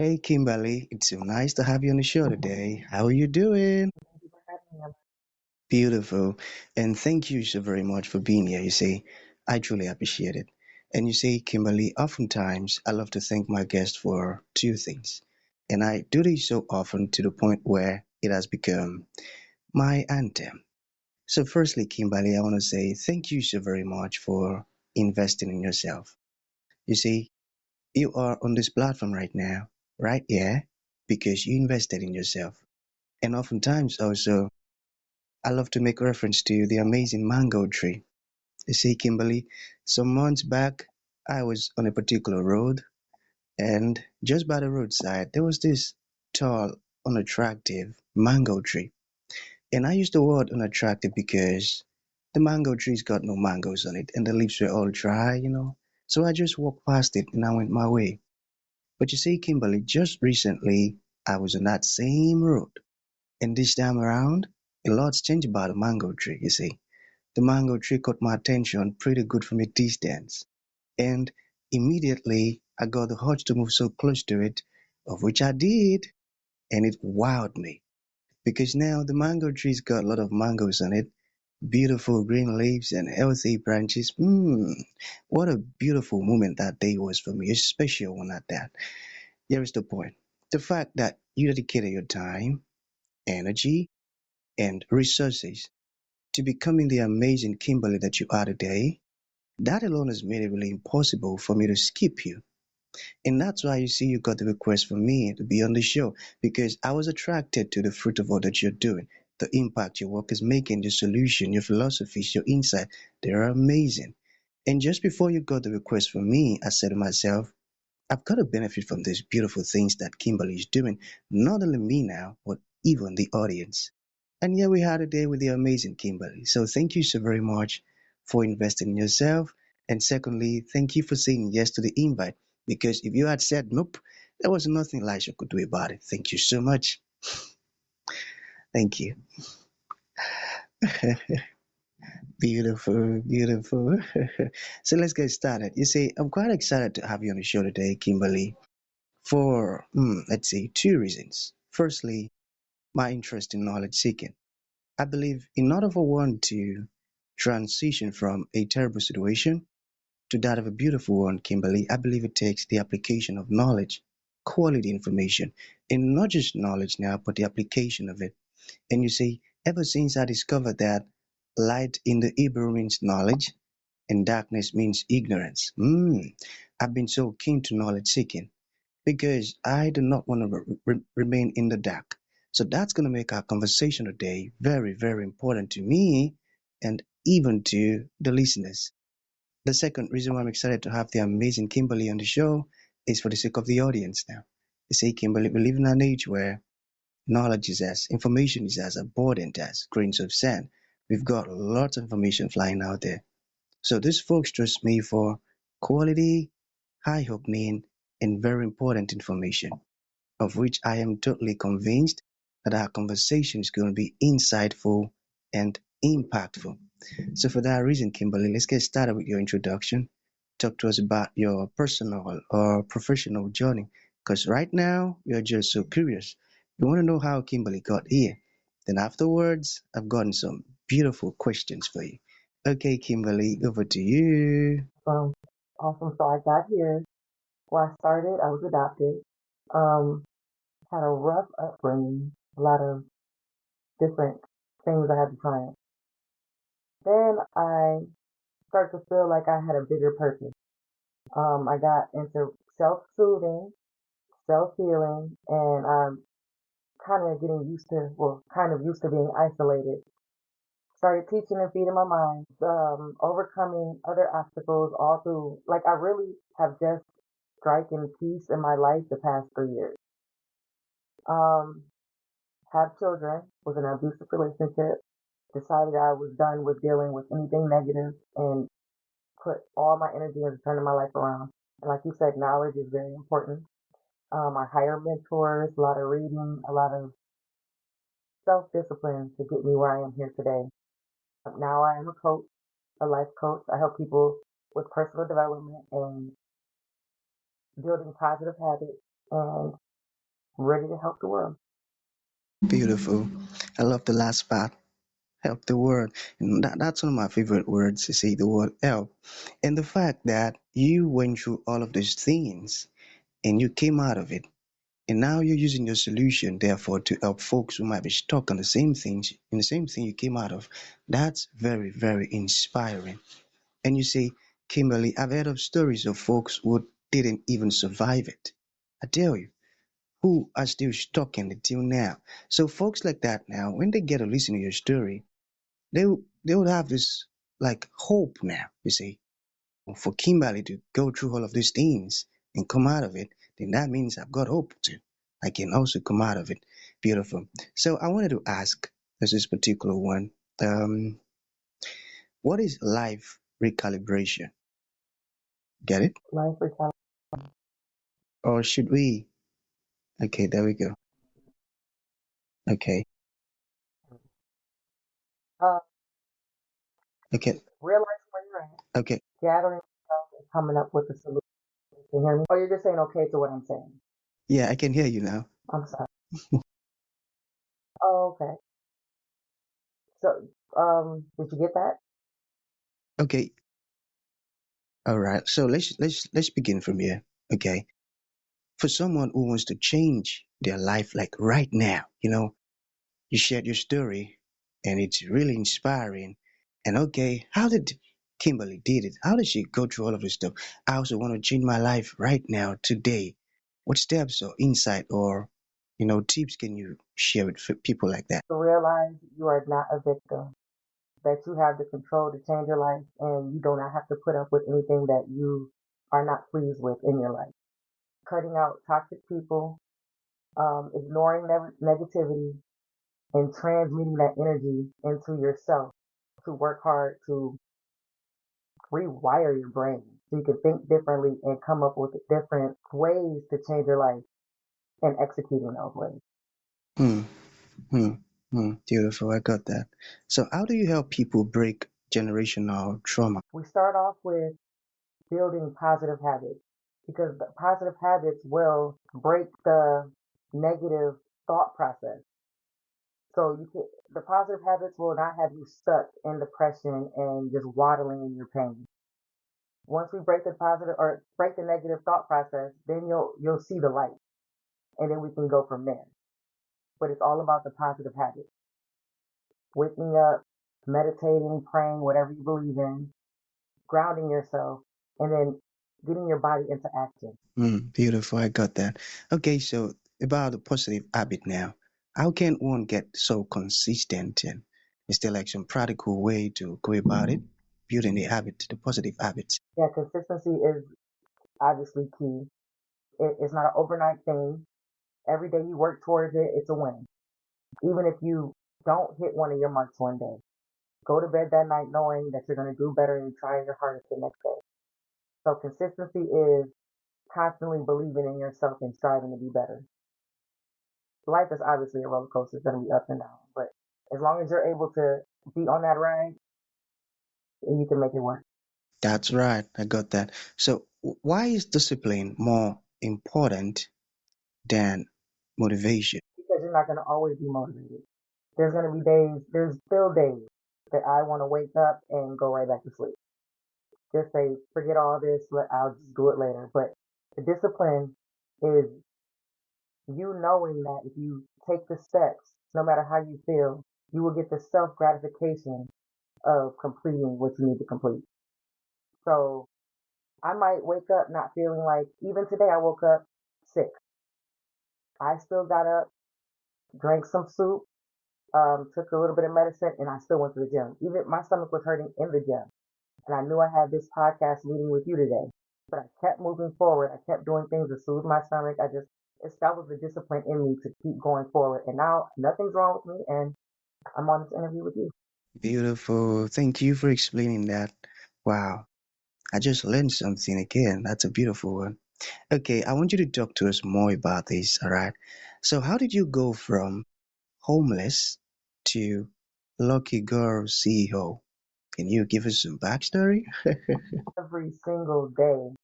Hey Kimberly, it's so nice to have you on the show today. How are you doing? Thank you for having me. Beautiful. And thank you so very much for being here. You see, I truly appreciate it. And you see, Kimberly, oftentimes I love to thank my guests for two things. And I do this so often to the point where it has become my anthem. So, firstly, Kimberly, I want to say thank you so very much for investing in yourself. You see, you are on this platform right now, right here, because you invested in yourself. And oftentimes also, I love to make reference to the amazing mango tree. You see, Kimberly, some months back, I was on a particular road, and just by the roadside, there was this tall, unattractive mango tree. And I use the word unattractive because the mango tree's got no mangoes on it, and the leaves were all dry. So I just walked past it and I went my way. But you see, Kimberly, just recently, I was on that same road. And this time around, a lot's changed about the mango tree, you see. The mango tree caught my attention pretty good from a distance. And immediately I got the urge to move so close to it, of which I did, and it wowed me. Because now the mango tree's got a lot of mangoes on it, beautiful green leaves and healthy branches. What a beautiful moment that day was for me, a special one at that. Here is the point. The fact that you dedicated your time, energy, and resources to becoming the amazing Kimberly that you are today, that alone has made it really impossible for me to skip you. And that's why you see you got the request from me to be on the show because I was attracted to the fruit of all that you're doing, the impact your work is making, your solution, your philosophies, your insight. They are amazing. And just before you got the request from me, I said to myself, I've got to benefit from these beautiful things that Kimberly is doing, not only me now, but even the audience. And here we are today with the amazing Kimberly. So thank you so very much for investing in yourself. And secondly, thank you for saying yes to the invite. Because if you had said nope, there was nothing Elisha could do about it. Thank you so much. Thank you. Beautiful, beautiful. So let's get started. You see, I'm quite excited to have you on the show today, Kimberly, for let's say two reasons. Firstly, my interest in knowledge seeking. I believe in order for one to transition from a terrible situation to that of a beautiful one, Kimberly, I believe it takes the application of knowledge, quality information, and not just knowledge now, but the application of it. And you see, ever since I discovered that light in the Hebrew means knowledge and darkness means ignorance, I've been so keen to knowledge seeking because I do not want to remain in the dark. So that's going to make our conversation today very, very important to me and even to the listeners. The second reason why I'm excited to have the amazing Kimberly on the show is for the sake of the audience now. You see, Kimberly, we live in an age where knowledge is as information is as abundant as grains of sand. We've got lots of information flying out there. So these folks trust me for quality, high opening, and very important information, of which I am totally convinced that our conversation is going to be insightful and impactful. So, for that reason, Kimberly, let's get started with your introduction. Talk to us about your personal or professional journey, because right now we are just so curious. We want to know how Kimberly got here. Then, afterwards, I've gotten some beautiful questions for you. Okay, Kimberly, over to you. Awesome. Awesome. So I got here. Where I started, I was adopted. Um, had a rough upbringing, a lot of different things I had to try. Then I started to feel like I had a bigger purpose. I got into self-soothing, self-healing, and I'm kind of used to being isolated. Started teaching and feeding my mind, overcoming other obstacles all through, like I really have just striking peace in my life the past 3 years. Um, have children, was in an abusive relationship, decided I was done with dealing with anything negative and put all my energy into turning my life around. And like you said, knowledge is very important. I hired mentors, a lot of reading, a lot of self-discipline to get me where I am here today. Now I am a coach, a life coach. I help people with personal development and building positive habits and ready to help the world. Beautiful. I love the last part. Help the world. And that's one of my favorite words to say, the word help. And the fact that you went through all of these things and you came out of it. And now you're using your solution, therefore, to help folks who might be stuck on the same things, in the same thing you came out of. That's very, very inspiring. And you say, Kimberly, I've heard of stories of folks who didn't even survive it. I tell you, who are still stuck in it till now. So folks like that now, when they get to listen to your story, they would have this like hope now, you see. For Kimberly to go through all of these things and come out of it, then that means I've got hope too. I can also come out of it. Beautiful. So I wanted to ask, this particular one, um, what is life recalibration? Get it? Life recalibration. Or should we? Okay, there we go. Okay, Uh, okay, realize where you're at, okay. gathering yourself, and coming up with a solution. Can you hear me? Oh, you're just saying okay to what I'm saying. Yeah, I can hear you now. I'm sorry. Oh, okay. So, did you get that? Okay, all right. So let's begin from here. Okay, for someone who wants to change their life like right now, you shared your story and it's really inspiring. And okay, how did Kimberly did it? How did she go through all of this stuff? I also want to change my life right now, today. What steps or insight or tips can you share with people like that? To realize you are not a victim, that you have the control to change your life, and you do not have to put up with anything that you are not pleased with in your life. Cutting out toxic people, ignoring negativity, and transmuting that energy into yourself to work hard to rewire your brain so you can think differently and come up with different ways to change your life and executing those ways. Hmm, hmm, beautiful. I got that. So how do you help people break generational trauma? We start off with building positive habits because the positive habits will break the negative thought process. So the positive habits will not have you stuck in depression and just waddling in your pain. Once we break the positive or break the negative thought process, then you'll see the light, and then we can go from there. But it's all about the positive habits: waking up, meditating, praying, whatever you believe in, grounding yourself, and then getting your body into action. Beautiful. I got that. Okay, so about the positive habit now. How can one get so consistent, and is there like some practical way to go about it? Building the habit, the positive habits. Yeah, consistency is obviously key. It's not an overnight thing. Every day you work towards it, it's a win. Even if you don't hit one of your marks one day, go to bed that night knowing that you're going to do better and trying your hardest the next day. So consistency is constantly believing in yourself and striving to be better. Life is obviously a roller coaster. It's going to be up and down, but as long as you're able to be on that ride, you can make it work. That's right. I got that. So why is discipline more important than motivation? Because you're not going to always be motivated. There's still days that I want to wake up and go right back to sleep. Just say, forget all this, I'll just do it later. But the discipline is you knowing that if you take the steps, no matter how you feel, you will get the self gratification of completing what you need to complete. So I might wake up not feeling like, even today I woke up sick. I still got up, drank some soup, took a little bit of medicine, and I still went to the gym. Even my stomach was hurting in the gym. And I knew I had this podcast meeting with you today. But I kept moving forward. I kept doing things to soothe my stomach. That was the discipline in me to keep going forward. And now nothing's wrong with me, and I'm on this interview with you. Beautiful. Thank you for explaining that. Wow. I just learned something again. That's a beautiful one. Okay, I want you to talk to us more about this, all right? So, how did you go from homeless to lucky girl CEO? Can you give us some backstory? Every single day,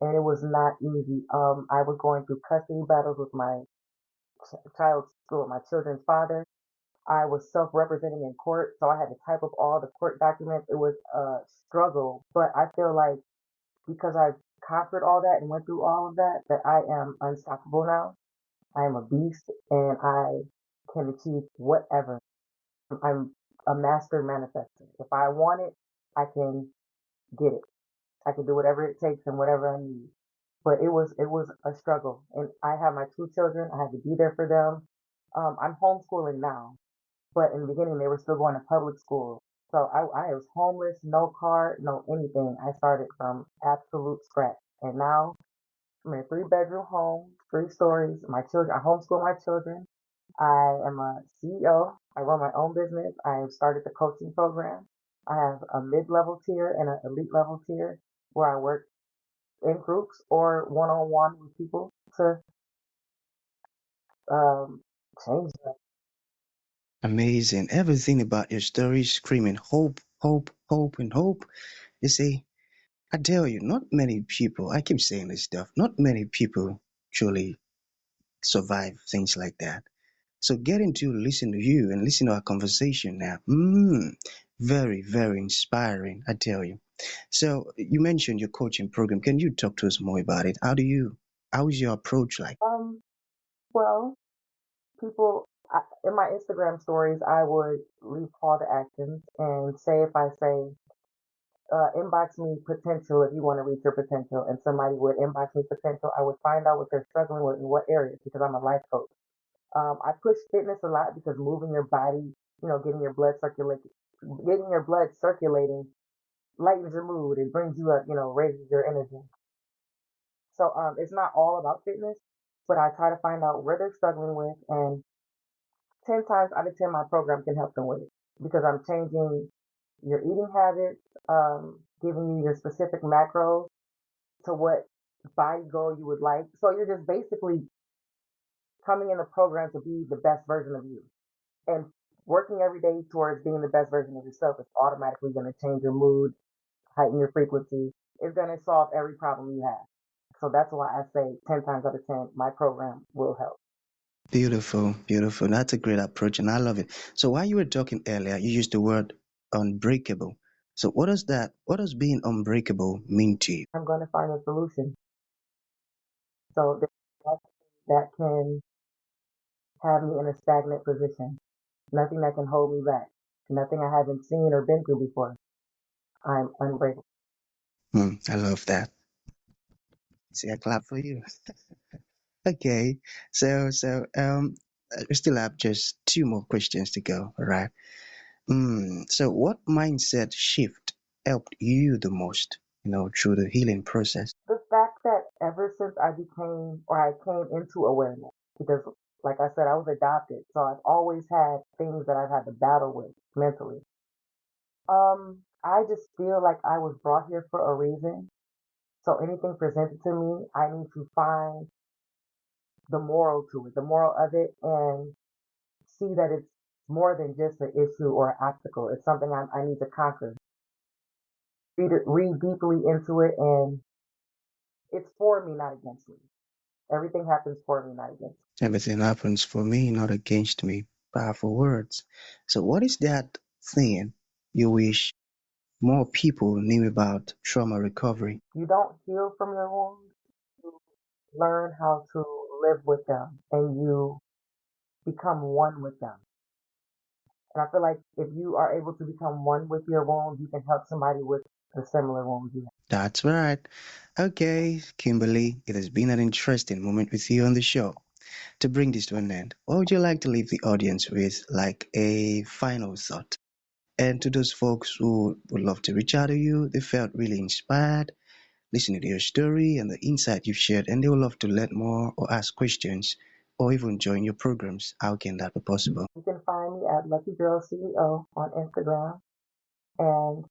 and it was not easy. I was going through custody battles with my child school with my children's father. I was self-representing in court, so I had to type up all the court documents. It was a struggle, but I feel like because I've conquered all that and went through all of that, that I am unstoppable now. I am a beast and I can achieve whatever. I'm a master manifester. If I want it, I can get it. I can do whatever it takes and whatever I need. But it was a struggle, and I have my two children. I had to be there for them. I'm homeschooling now, but in the beginning they were still going to public school. So I was homeless, no car, no anything. I started from absolute scratch, and now I'm in a three-bedroom home, 3 stories. My children, I homeschool my children. I am a CEO. I run my own business. I have started the coaching program. I have a mid-level tier and an elite level tier where I work in groups or one-on-one with people to um, change that. Amazing. Everything about your story is screaming hope, hope, hope, and hope. You see, I tell you, not many people, I keep saying this stuff, not many people truly survive things like that. So getting to listen to you and listen to our conversation now, very, very inspiring, I tell you. So you mentioned your coaching program. Can you talk to us more about it? How is your approach like? Well, in my Instagram stories, I would leave call to actions and say if I say inbox me potential if you want to reach your potential, and somebody would inbox me potential, I would find out what they're struggling with in what areas because I'm a life coach. I push fitness a lot because moving your body, getting your blood circulating lightens your mood and brings you up, raises your energy. So it's not all about fitness, but I try to find out where they're struggling with, and 10 times out of 10, my program can help them with it because I'm changing your eating habits, giving you your specific macros to what body goal you would like. So you're just basically coming in the program to be the best version of you. And working every day towards being the best version of yourself is automatically going to change your mood, heighten your frequency. It's going to solve every problem you have. So that's why I say 10 times out of 10, my program will help. Beautiful, beautiful. That's a great approach, and I love it. So while you were talking earlier, you used the word unbreakable. So what does that? What does being unbreakable mean to you? I'm going to find a solution. So there's nothing that can have me in a stagnant position, nothing that can hold me back, nothing I haven't seen or been through before. I'm unbreakable. I love that. See, I clap for you. Okay, we still have just two more questions to go. All right. So what mindset shift helped you the most? Through the healing process. The fact that ever since I came into awareness, because like I said, I was adopted, so I've always had things that I've had to battle with mentally. I just feel like I was brought here for a reason. So anything presented to me, I need to find the moral to it, the moral of it, and see that it's more than just an issue or an obstacle. It's something I need to conquer. Read deeply into it, and it's for me, not against me. Everything happens for me, not against Everything happens for me, not against me. Powerful words. So what is that thing you wish more people knew about trauma recovery? me. You don't heal from your wounds. You learn how to live with them, and you become one with them. And I feel like if you are able to become one with your wounds, you can help somebody with the similar wounds you have. That's right. Okay, Kimberly, it has been an interesting moment with you on the show. To bring this to an end, what would you like to leave the audience with, like a final thought? And to those folks who would love to reach out to you, they felt really inspired listening to your story and the insight you've shared, and they would love to learn more or ask questions or even join your programs. How can that be possible? You can find me at Lucky Girl CEO on Instagram. And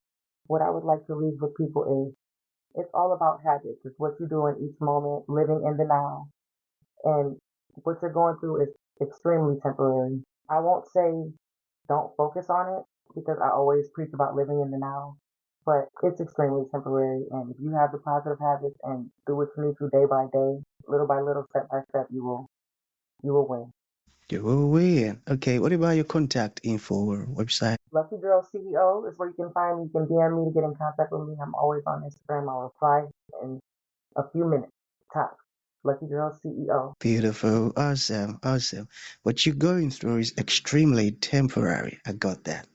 what I would like to leave with people is it's all about habits. It's what you do in each moment, living in the now. And what you're going through is extremely temporary. I won't say don't focus on it because I always preach about living in the now, but it's extremely temporary. And if you have the positive habits and do what you need to day by day, little by little, step by step, you will win. You're in. Okay, what about your contact info or website? Lucky Girl CEO is where you can find me. You can DM me to get in contact with me. I'm always on Instagram. I'll reply in a few minutes tops. Lucky Girl CEO. Beautiful. Awesome. Awesome. What you're going through is extremely temporary. I got that.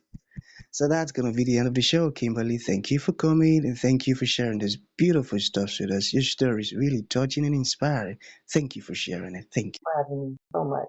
So that's going to be the end of the show, Kimberly. Thank you for coming and thank you for sharing this beautiful stuff with us. Your story is really touching and inspiring. Thank you for sharing it. Thank you. For having me so much.